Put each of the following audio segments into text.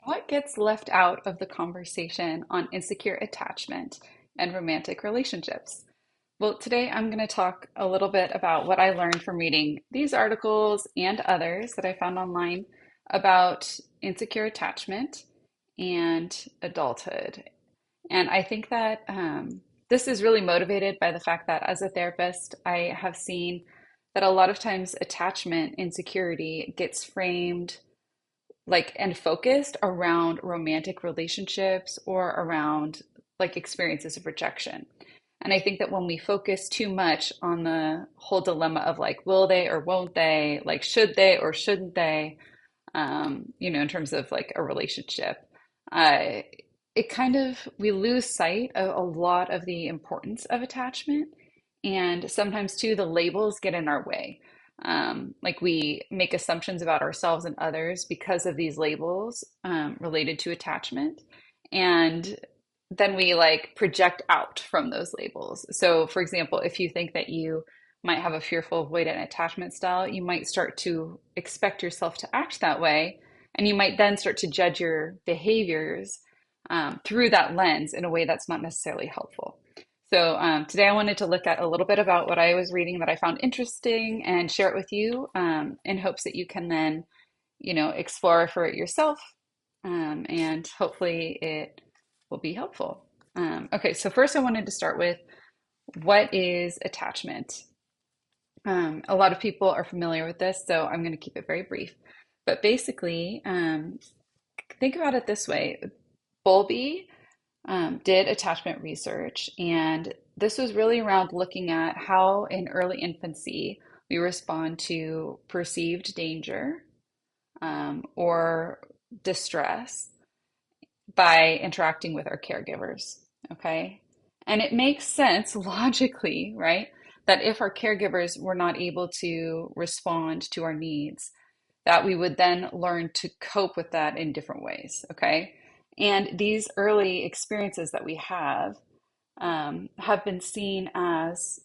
What gets left out of the conversation on insecure attachment and romantic relationships? Well, today I'm going to talk a little bit about what I learned from reading these articles and others that I found online about insecure attachment and adulthood. And I think that this is really motivated by the fact that as a therapist, I have seen that a lot of times attachment insecurity gets framed like and focused around romantic relationships or around like experiences of rejection. And I think that when we focus too much on the whole dilemma of like, will they or won't they, like, should they or shouldn't they, in terms of like a relationship, uh, it kind of, we lose sight of a lot of the importance of attachment. And sometimes too, the labels get in our way. Like we make assumptions about ourselves and others because of these labels related to attachment. And then we like project out from those labels. So, for example, if you think that you might have a fearful, avoidant attachment style, you might start to expect yourself to act that way. And you might then start to judge your behaviors through that lens in a way that's not necessarily helpful. So today I wanted to look at a little bit about what I was reading that I found interesting and share it with you in hopes that you can then, explore for it yourself and hopefully it will be helpful. Okay, so first I wanted to start with what is attachment? A lot of people are familiar with this, so I'm going to keep it very brief. But basically, think about it this way. Bowlby did attachment research, and this was really around looking at how in early infancy we respond to perceived danger or distress by interacting with our caregivers. Okay. And it makes sense logically, right? That if our caregivers were not able to respond to our needs, that we would then learn to cope with that in different ways. Okay. And these early experiences that we have been seen as,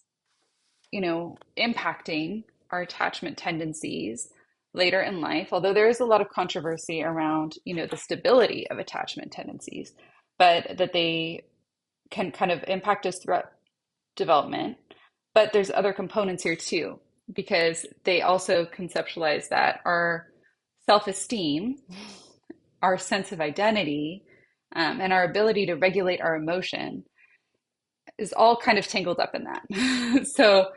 impacting our attachment tendencies later in life, although there is a lot of controversy around, the stability of attachment tendencies, but that they can kind of impact us throughout development. But there's other components here too, because they also conceptualize that our self-esteem, our sense of identity, and our ability to regulate our emotion is all kind of tangled up in that. So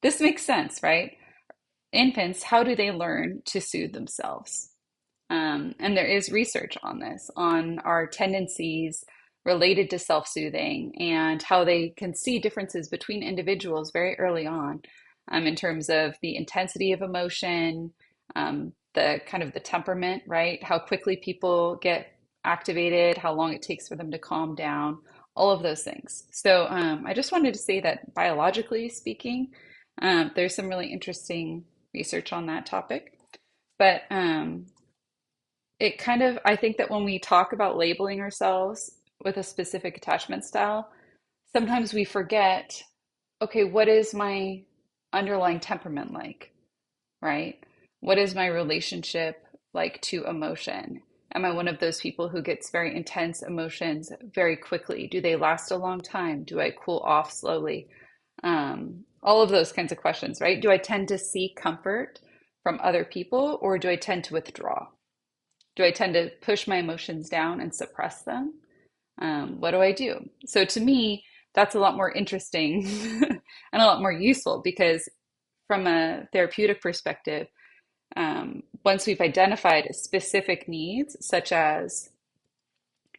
this makes sense, right? Infants, how do they learn to soothe themselves? And there is research on this, on our tendencies related to self-soothing and how they can see differences between individuals very early on in terms of the intensity of emotion, the kind of the temperament, right? How quickly people get activated, how long it takes for them to calm down, all of those things. So I just wanted to say that biologically speaking, there's some really interesting research on that topic. But it kind of, I think that when we talk about labeling ourselves with a specific attachment style, sometimes we forget, okay, what is my underlying temperament like, right? What is my relationship like to emotion? Am I one of those people who gets very intense emotions very quickly? Do they last a long time? Do I cool off slowly? All of those kinds of questions, right? Do I tend to seek comfort from other people or do I tend to withdraw? Do I tend to push my emotions down and suppress them? What do I do? So to me, that's a lot more interesting and a lot more useful because from a therapeutic perspective, once we've identified specific needs, such as,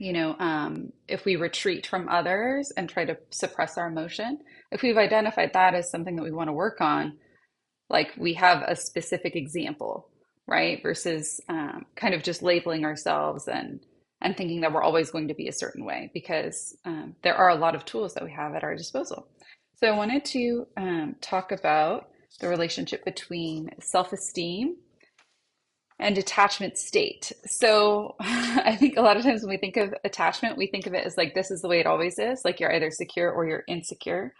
if we retreat from others and try to suppress our emotion, if we've identified that as something that we want to work on, like we have a specific example, right? Versus kind of just labeling ourselves and thinking that we're always going to be a certain way because there are a lot of tools that we have at our disposal. So I wanted to talk about the relationship between self-esteem and attachment state. So I think a lot of times when we think of attachment, we think of it as like this is the way it always is, like you're either secure or you're insecure.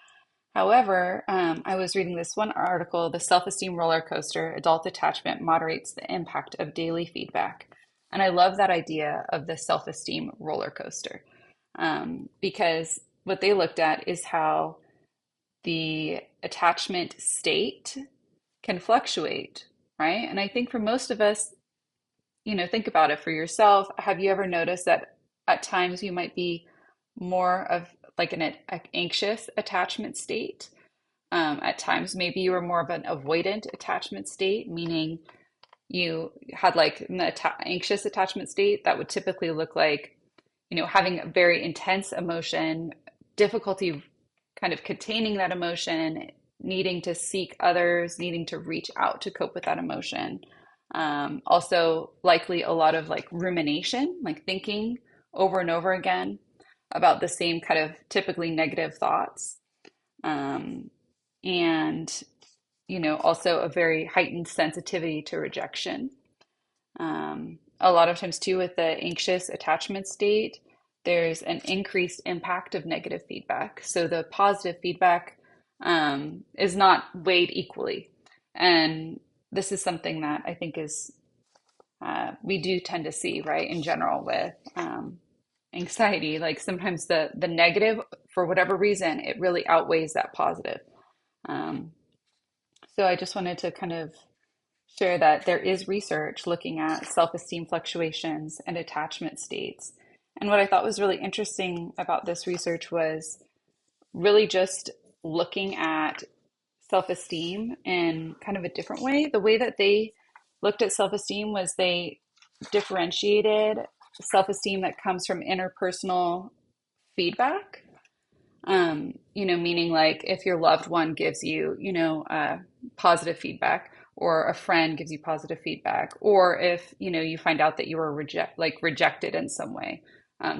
However, I was reading this one article, The Self-Esteem Roller Coaster, Adult Attachment Moderates the Impact of Daily Feedback. And I love that idea of the self-esteem roller coaster, because what they looked at is how the attachment state can fluctuate, right? And I think for most of us, think about it for yourself. Have you ever noticed that at times you might be more of like an anxious attachment state? At times, maybe you were more of an avoidant attachment state, meaning you had like an anxious attachment state that would typically look like, having a very intense emotion, difficulty kind of containing that emotion, needing to seek others, needing to reach out to cope with that emotion. Also, likely a lot of like rumination, like thinking over and over again about the same kind of typically negative thoughts. Um, and, also a very heightened sensitivity to rejection. A lot of times, too, with the anxious attachment state, there's an increased impact of negative feedback. So the positive feedback is not weighed equally. And this is something that I think is we do tend to see, right, in general with anxiety. Like sometimes the negative, for whatever reason, it really outweighs that positive. Um, so I just wanted to kind of share that there is research looking at self-esteem fluctuations and attachment states. And what I thought was really interesting about this research was really just looking at self-esteem in kind of a different way. The way that they looked at self-esteem was they differentiated self-esteem that comes from interpersonal feedback. Meaning like if your loved one gives you, positive feedback, or a friend gives you positive feedback, or if, you find out that you were rejected in some way,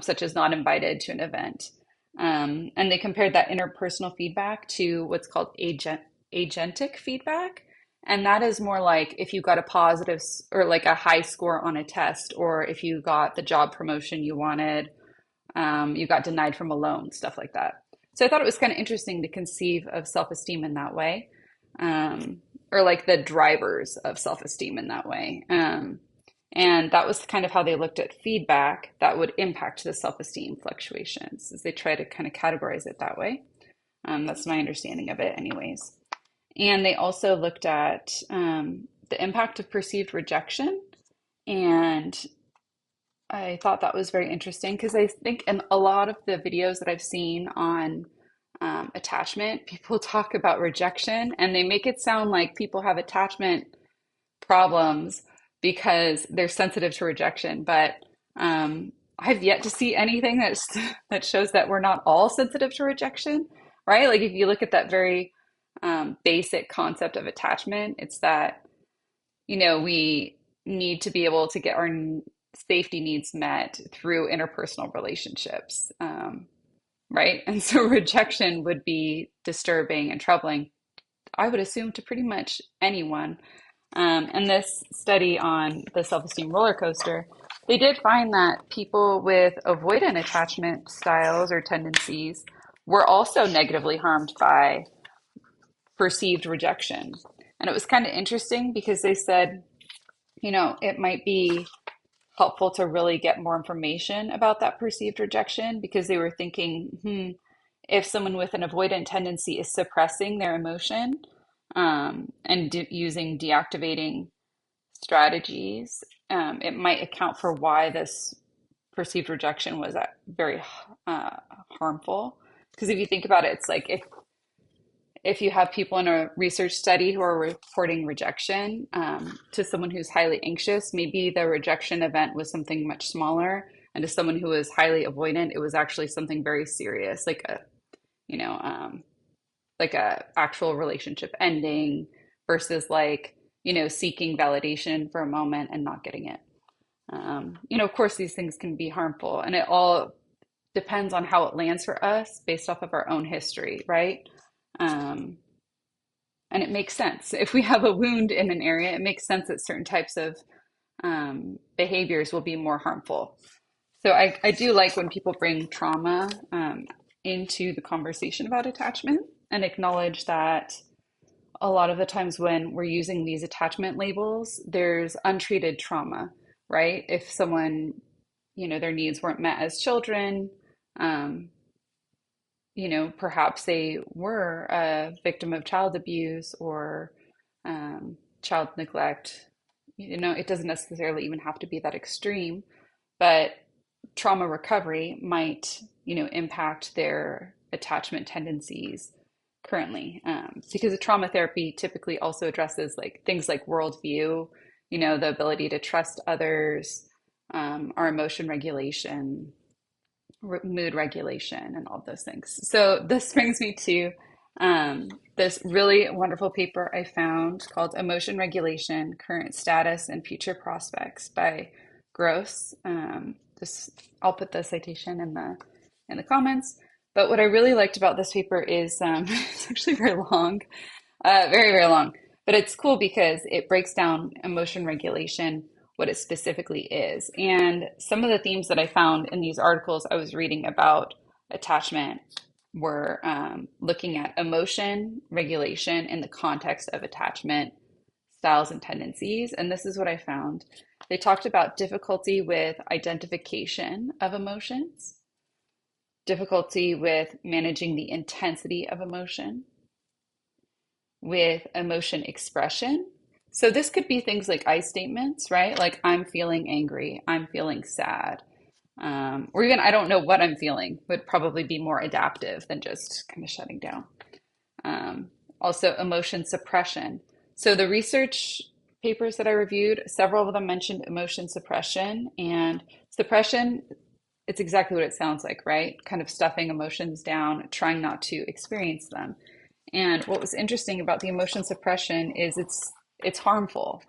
such as not invited to an event. And they compared that interpersonal feedback to what's called agentic feedback. And that is more like if you got a positive or like a high score on a test, or if you got the job promotion you wanted, you got denied from a loan, stuff like that. So I thought it was kind of interesting to conceive of self-esteem in that way, or like the drivers of self-esteem in that way. And that was kind of how they looked at feedback that would impact the self-esteem fluctuations, as they try to kind of categorize it that way. That's my understanding of it, anyways. And they also looked at the impact of perceived rejection. And I thought that was very interesting because I think in a lot of the videos that I've seen on attachment, people talk about rejection and they make it sound like people have attachment problems because they're sensitive to rejection. But I've yet to see anything that shows that we're not all sensitive to rejection, right? Like if you look at that very basic concept of attachment, it's that, we need to be able to get our safety needs met through interpersonal relationships, right? And so rejection would be disturbing and troubling, I would assume, to pretty much anyone. And this study on the self-esteem roller coaster, they did find that people with avoidant attachment styles or tendencies were also negatively harmed by perceived rejection. And it was kind of interesting because they said, it might be helpful to really get more information about that perceived rejection, because they were thinking, if someone with an avoidant tendency is suppressing their emotion and using deactivating strategies, it might account for why this perceived rejection was very harmful. Because if you think about it, it's like if you have people in a research study who are reporting rejection to someone who's highly anxious, maybe the rejection event was something much smaller, and to someone who is highly avoidant, it was actually something very serious, like a actual relationship ending versus like seeking validation for a moment and not getting it. Of course, these things can be harmful, and it all depends on how it lands for us based off of our own history, right? And it makes sense. If we have a wound in an area, it makes sense that certain types of behaviors will be more harmful. So I do like when people bring trauma into the conversation about attachment and acknowledge that a lot of the times when we're using these attachment labels, there's untreated trauma. right? If someone, their needs weren't met as children, um, perhaps they were a victim of child abuse or child neglect. It doesn't necessarily even have to be that extreme, but trauma recovery might, impact their attachment tendencies currently. Because the trauma therapy typically also addresses like things like worldview, the ability to trust others, our emotion regulation, mood regulation, and all those things. So this brings me to this really wonderful paper I found called Emotion Regulation, Current Status and Future Prospects by Gross. This I'll put the citation in the comments. But what I really liked about this paper is it's actually very long, very, very long. But it's cool because it breaks down emotion regulation, what it specifically is. And some of the themes that I found in these articles I was reading about attachment were looking at emotion regulation in the context of attachment styles and tendencies. And this is what I found. They talked about difficulty with identification of emotions, difficulty with managing the intensity of emotion, with emotion expression. So this could be things like I statements, right? Like I'm feeling angry, I'm feeling sad, or even I don't know what I'm feeling would probably be more adaptive than just kind of shutting down. Also, emotion suppression. So the research papers that I reviewed, several of them mentioned emotion suppression, and suppression, it's exactly what it sounds like, right? Kind of stuffing emotions down, trying not to experience them. And what was interesting about the emotion suppression is it's harmful.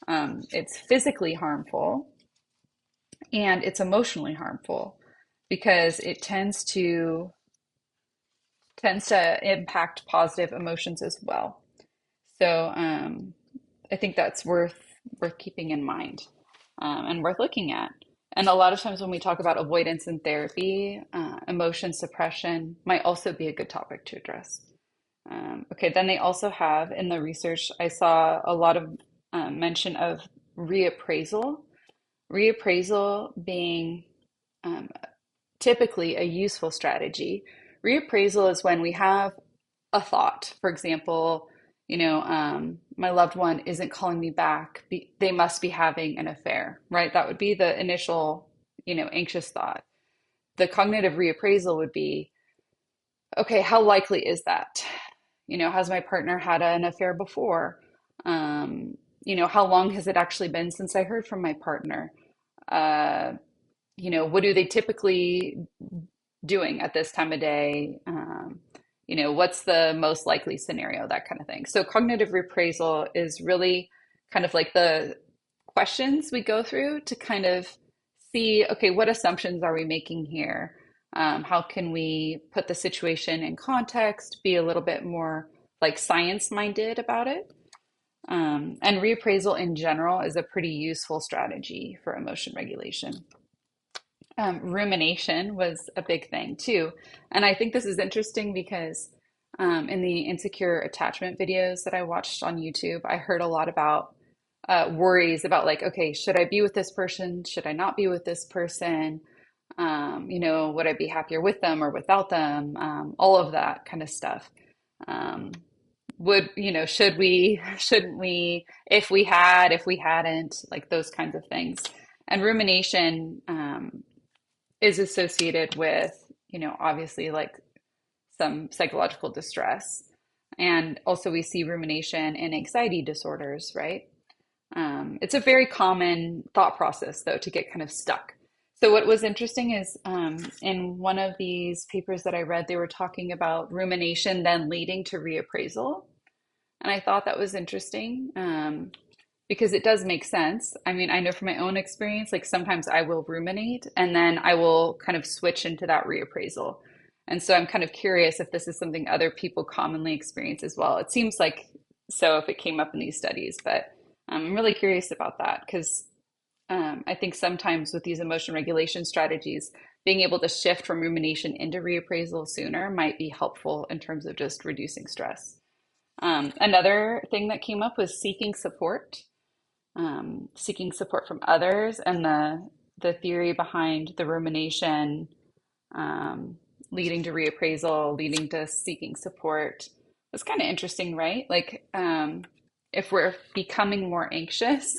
It's physically harmful and it's emotionally harmful because it tends to impact positive emotions as well. So I think that's worth keeping in mind and worth looking at. And a lot of times when we talk about avoidance in therapy, emotion suppression might also be a good topic to address. Okay, then they also have in the research, I saw a lot of mention of reappraisal. Reappraisal being um, typically a useful strategy. Reappraisal is when we have a thought. For example, my loved one isn't calling me back. They must be having an affair, right? That would be the initial, anxious thought. The cognitive reappraisal would be, okay, how likely is that? Has my partner had an affair before? How long has it actually been since I heard from my partner? Uh, what do they typically doing at this time of day? What's the most likely scenario? That kind of thing. So cognitive reappraisal is really kind of like the questions we go through to kind of see, okay, what assumptions are we making here? How can we put the situation in context, be a little bit more like science minded about it? And reappraisal in general is a pretty useful strategy for emotion regulation. Rumination was a big thing too. And I think this is interesting because in the insecure attachment videos that I watched on YouTube, I heard a lot about worries about like, okay, should I be with this person? Should I not be with this person? Would I be happier with them or without them? All of that kind of stuff. Um, should we, shouldn't we, if we hadn't, like those kinds of things. And rumination is associated with, obviously like some psychological distress. And also we see rumination in anxiety disorders, right? It's a very common thought process, though, to get kind of stuck. So what was interesting is in one of these papers that I read, they were talking about rumination then leading to reappraisal. And I thought that was interesting because it does make sense. I mean, I know from my own experience, like sometimes I will ruminate and then I will kind of switch into that reappraisal. And so I'm kind of curious if this is something other people commonly experience as well. It seems like so if it came up in these studies, but I'm really curious about that because I think sometimes with these emotion regulation strategies, being able to shift from rumination into reappraisal sooner might be helpful in terms of just reducing stress. Another thing that came up was seeking support. seeking support from others, and the theory behind the rumination um, leading to reappraisal, leading to seeking support. It's kind of interesting, right? Like, if we're becoming more anxious,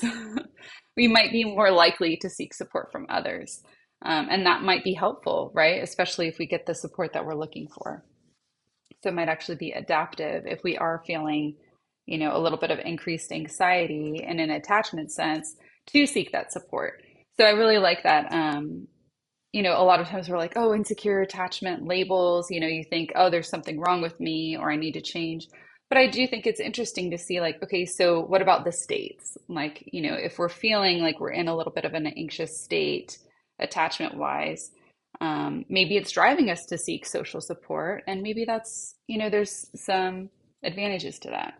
we might be more likely to seek support from others. And that might be helpful, right? Especially if we get the support that we're looking for. So it might actually be adaptive if we are feeling, a little bit of increased anxiety in an attachment sense to seek that support. So I really like that. A lot of times we're like, oh, insecure attachment labels, you think, oh, there's something wrong with me or I need to change. But I do think it's interesting to see, like, okay, so what about the states? Like, if we're feeling like we're in a little bit of an anxious state, attachment wise, maybe it's driving us to seek social support. And maybe that's, there's some advantages to that.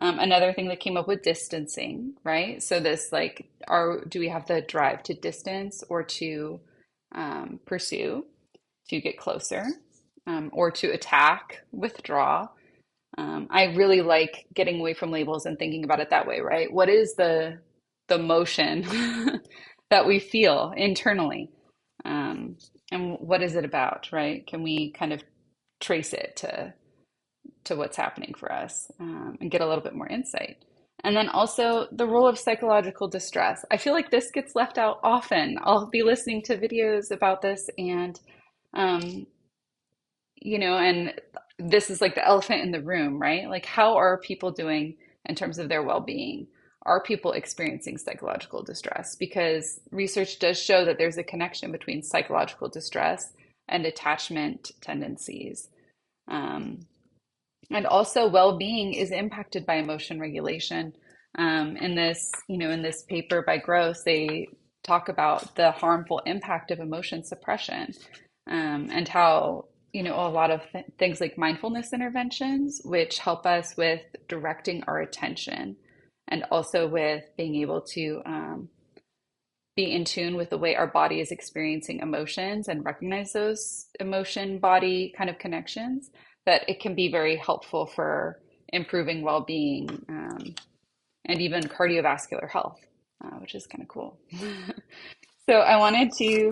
Another thing that came up with distancing, right? So this like, do we have the drive to distance or to pursue, to get closer, or to attack, withdraw? I really like getting away from labels and thinking about it that way, right? What is the motion that we feel internally? And what is it about, right? Can we kind of trace it to what's happening for us, and get a little bit more insight? And then also the role of psychological distress. I feel like this gets left out often. I'll be listening to videos about this and, um, and this is like the elephant in the room, right? Like, how are people doing in terms of their well-being? Are people experiencing psychological distress? Because research does show that there's a connection between psychological distress and attachment tendencies. Um, and also well-being is impacted by emotion regulation. In this paper by Gross, they talk about the harmful impact of emotion suppression, and how, a lot of things like mindfulness interventions, which help us with directing our attention and also with being able to be in tune with the way our body is experiencing emotions and recognize those emotion body kind of connections, that it can be very helpful for improving well-being, and even cardiovascular health, which is kind of cool. So I wanted to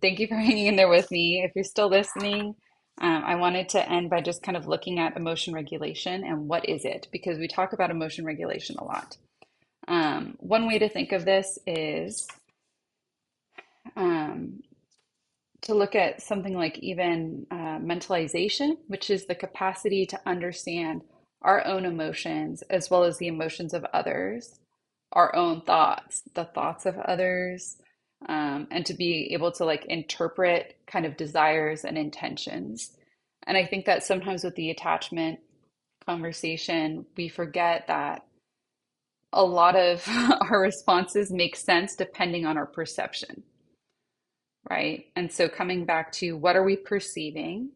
thank you for hanging in there with me. If you're still listening, I wanted to end by just kind of looking at emotion regulation and what is it, because we talk about emotion regulation a lot. One way to think of this is um, to look at something like even mentalization, which is the capacity to understand our own emotions as well as the emotions of others, our own thoughts, the thoughts of others, and to be able to like interpret kind of desires and intentions. And I think that sometimes with the attachment conversation, we forget that a lot of our responses make sense depending on our perception, right? And so coming back to what are we perceiving?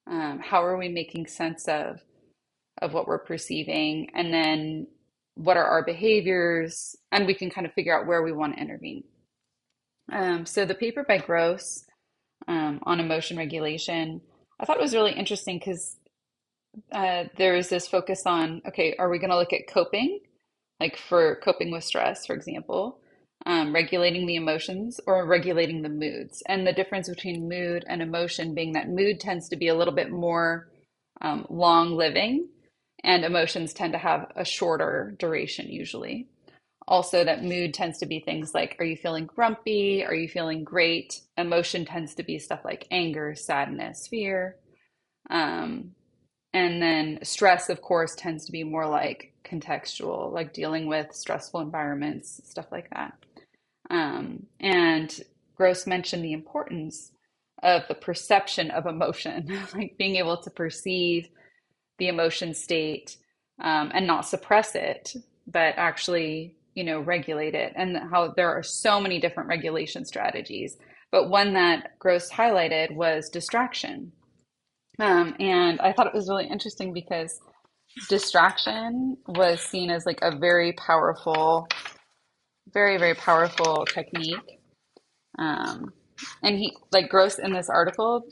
How are we making sense of what we're perceiving? And then what are our behaviors? And we can kind of figure out where we want to intervene. So the paper by Gross, on emotion regulation, I thought it was really interesting because there is this focus on, okay, are we going to look at coping, like for coping with stress, for example, regulating the emotions or regulating the moods? And the difference between mood and emotion being that mood tends to be a little bit more long living, and emotions tend to have a shorter duration usually. Also, that mood tends to be things like, are you feeling grumpy? Are you feeling great? Emotion tends to be stuff like anger, sadness, fear. Um, and then stress, of course, tends to be more like contextual, like dealing with stressful environments, stuff like that. And Gross mentioned the importance of the perception of emotion, like being able to perceive the emotion state, and not suppress it, but actually, regulate it. And how there are so many different regulation strategies. But one that Gross highlighted was distraction. And I thought it was really interesting because distraction was seen as like a very powerful, very, very powerful technique. Um, and he, like Gross in this article,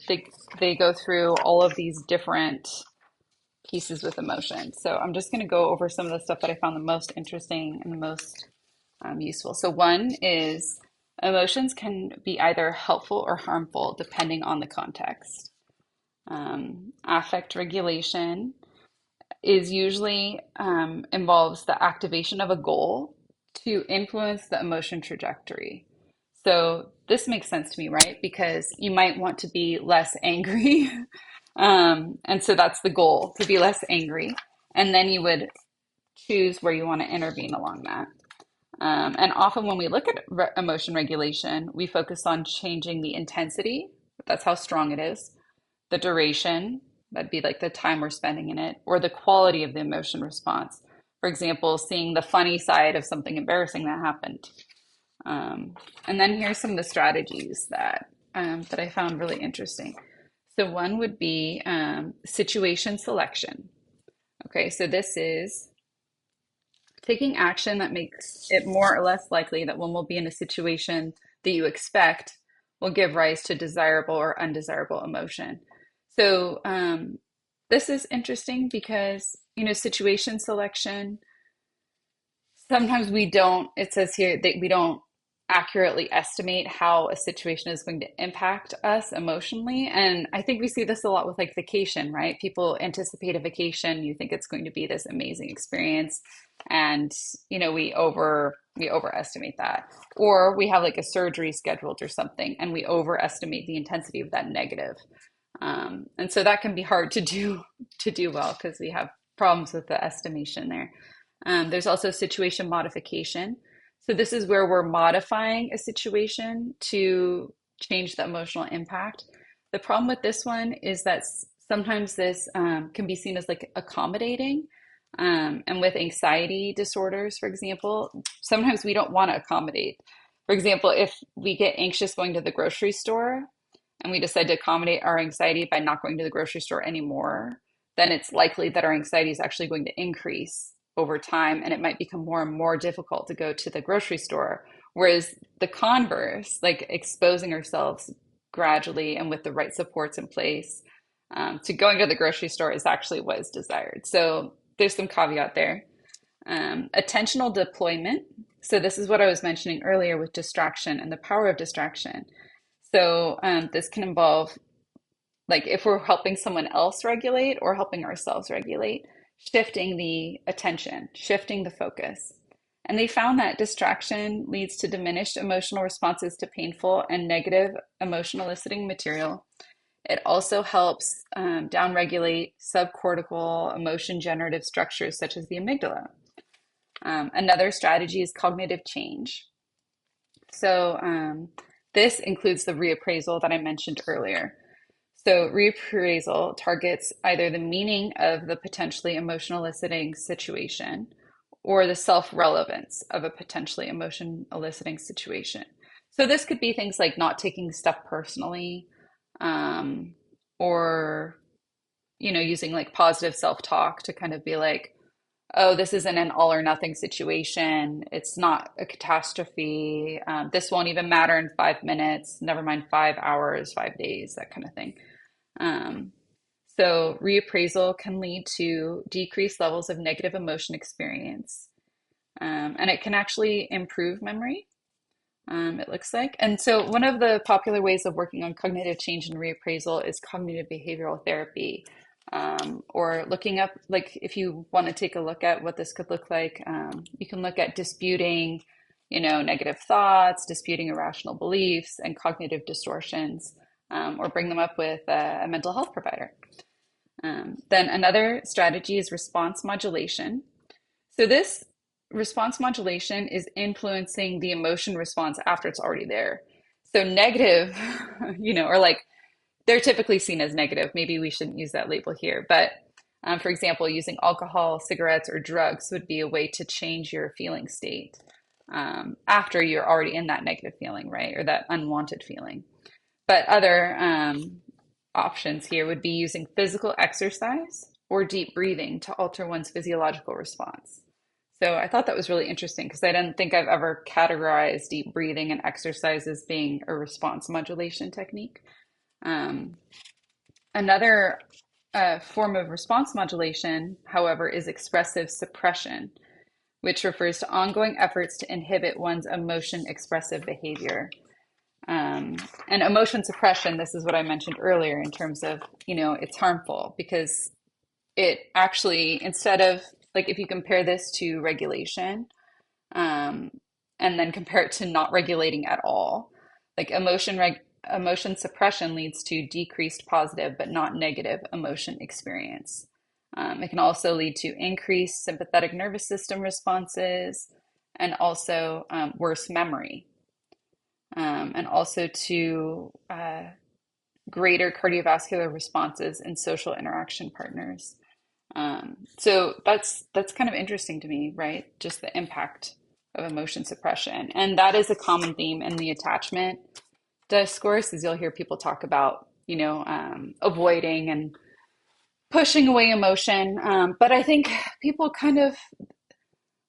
they go through all of these different pieces with emotion. So I'm just going to go over some of the stuff that I found the most interesting and the most useful. So one is emotions can be either helpful or harmful depending on the context. Affect regulation is usually involves the activation of a goal to influence the emotion trajectory. So this makes sense to me, right? Because you might want to be less angry. And so that's the goal, to be less angry. And then you would choose where you want to intervene along that. And often when we look at emotion regulation, we focus on changing the intensity, that's how strong it is, the duration, that'd be like the time we're spending in it, or the quality of the emotion response. For example, seeing the funny side of something embarrassing that happened. And then here's some of the strategies that I found really interesting. So one would be situation selection. Okay, so this is taking action that makes it more or less likely that one will be in a situation that you expect will give rise to desirable or undesirable emotion. So this is interesting because, situation selection, sometimes we don't, it says here that we don't accurately estimate how a situation is going to impact us emotionally. And I think we see this a lot with like vacation, right? People anticipate a vacation, you think it's going to be this amazing experience, and we overestimate that. Or we have like a surgery scheduled or something, and we overestimate the intensity of that negative. And so that can be hard to do well because we have problems with the estimation there. There's also situation modification. So this is where we're modifying a situation to change the emotional impact. The problem with this one is that sometimes this can be seen as like accommodating. And with anxiety disorders, for example, sometimes we don't want to accommodate. For example, if we get anxious going to the grocery store and we decide to accommodate our anxiety by not going to the grocery store anymore, then it's likely that our anxiety is actually going to increase over time, and it might become more and more difficult to go to the grocery store. Whereas the converse, like exposing ourselves gradually and with the right supports in place to going to the grocery store, is actually what is desired. So there's some caveat there. Attentional deployment. So this is what I was mentioning earlier with distraction and the power of distraction. So this can involve, like if we're helping someone else regulate or helping ourselves regulate, shifting the attention, shifting the focus. And they found that distraction leads to diminished emotional responses to painful and negative emotional eliciting material. It also helps downregulate subcortical emotion generative structures such as the amygdala. Another strategy is cognitive change. So this includes the reappraisal that I mentioned earlier. So reappraisal targets either the meaning of the potentially emotional eliciting situation or the self-relevance of a potentially emotion eliciting situation. So this could be things like not taking stuff personally, or using like positive self-talk to kind of be like, oh, this isn't an all or nothing situation. It's not a catastrophe. This won't even matter in 5 minutes, never mind 5 hours, 5 days, that kind of thing. Um, so reappraisal can lead to decreased levels of negative emotion experience. And it can actually improve memory, it looks like. And so one of the popular ways of working on cognitive change and reappraisal is cognitive behavioral therapy. Or looking up, like if you want to take a look at what this could look like, you can look at disputing, negative thoughts, disputing irrational beliefs and cognitive distortions, or bring them up with a mental health provider. Then another strategy is response modulation. So this response modulation is influencing the emotion response after it's already there. So negative, or like they're typically seen as negative. Maybe we shouldn't use that label here. But for example, using alcohol, cigarettes, or drugs would be a way to change your feeling state after you're already in that negative feeling, right? Or that unwanted feeling. But other options here would be using physical exercise or deep breathing to alter one's physiological response. So I thought that was really interesting because I didn't think I've ever categorized deep breathing and exercise as being a response modulation technique. Another form of response modulation, however, is expressive suppression, which refers to ongoing efforts to inhibit one's emotion expressive behavior. Um, and emotion suppression, this is what I mentioned earlier in terms of, it's harmful because it actually, instead of, like, if you compare this to regulation, um, and then compare it to not regulating at all, like emotion suppression leads to decreased positive but not negative emotion experience. It can also lead to increased sympathetic nervous system responses and also worse memory, and also to greater cardiovascular responses in social interaction partners. So that's kind of interesting to me, right? Just the impact of emotion suppression. And that is a common theme in the attachment discourse, is you'll hear people talk about, avoiding and pushing away emotion. But I think people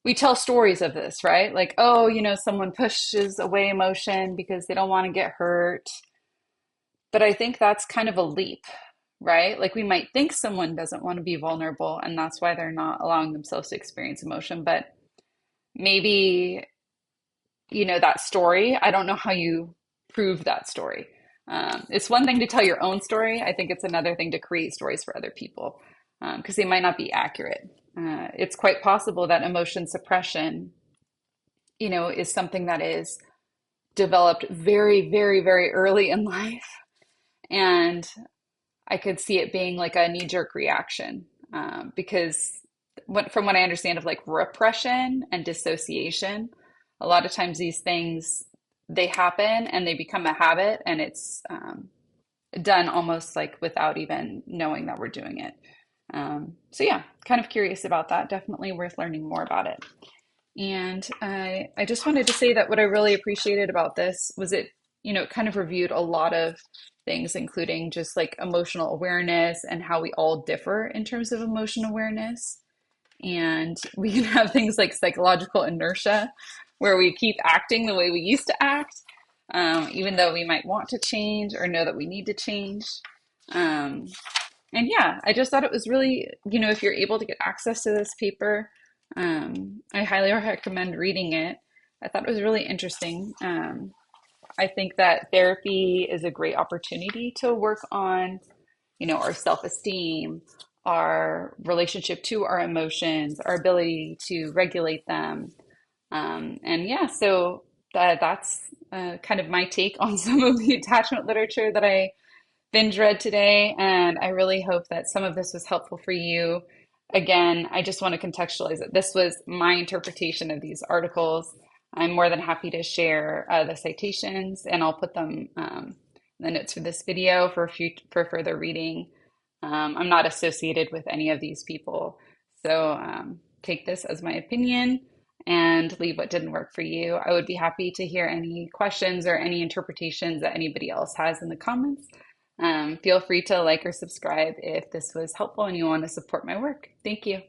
we tell stories of this, right? Like, oh, someone pushes away emotion because they don't want to get hurt. But I think that's kind of a leap, right? Like we might think someone doesn't want to be vulnerable and that's why they're not allowing themselves to experience emotion, but maybe, that story, I don't know how you prove that story. It's one thing to tell your own story. I think it's another thing to create stories for other people because they might not be accurate. It's quite possible that emotion suppression, is something that is developed very, very, very early in life. And I could see it being like a knee-jerk reaction because from what I understand of like repression and dissociation, a lot of times these things they happen and they become a habit, and it's done almost like without even knowing that we're doing it. So yeah, kind of curious about that. Definitely worth learning more about it. And I just wanted to say that what I really appreciated about this was it kind of reviewed a lot of things, including just like emotional awareness and how we all differ in terms of emotion awareness. And we can have things like psychological inertia, where we keep acting the way we used to act, even though we might want to change or know that we need to change. Um, and yeah, I just thought it was really, if you're able to get access to this paper, I highly recommend reading it. I thought it was really interesting. I think that therapy is a great opportunity to work on, our self-esteem, our relationship to our emotions, our ability to regulate them. And yeah, so that's kind of my take on some of the attachment literature that I binge read today, and I really hope that some of this was helpful for you. Again, I just want to contextualize that this was my interpretation of these articles. I'm more than happy to share the citations, and I'll put them in the notes for this video for further reading. I'm not associated with any of these people, so take this as my opinion and leave what didn't work for you. I would be happy to hear any questions or any interpretations that anybody else has in the comments. Feel free to like or subscribe if this was helpful and you want to support my work. Thank you.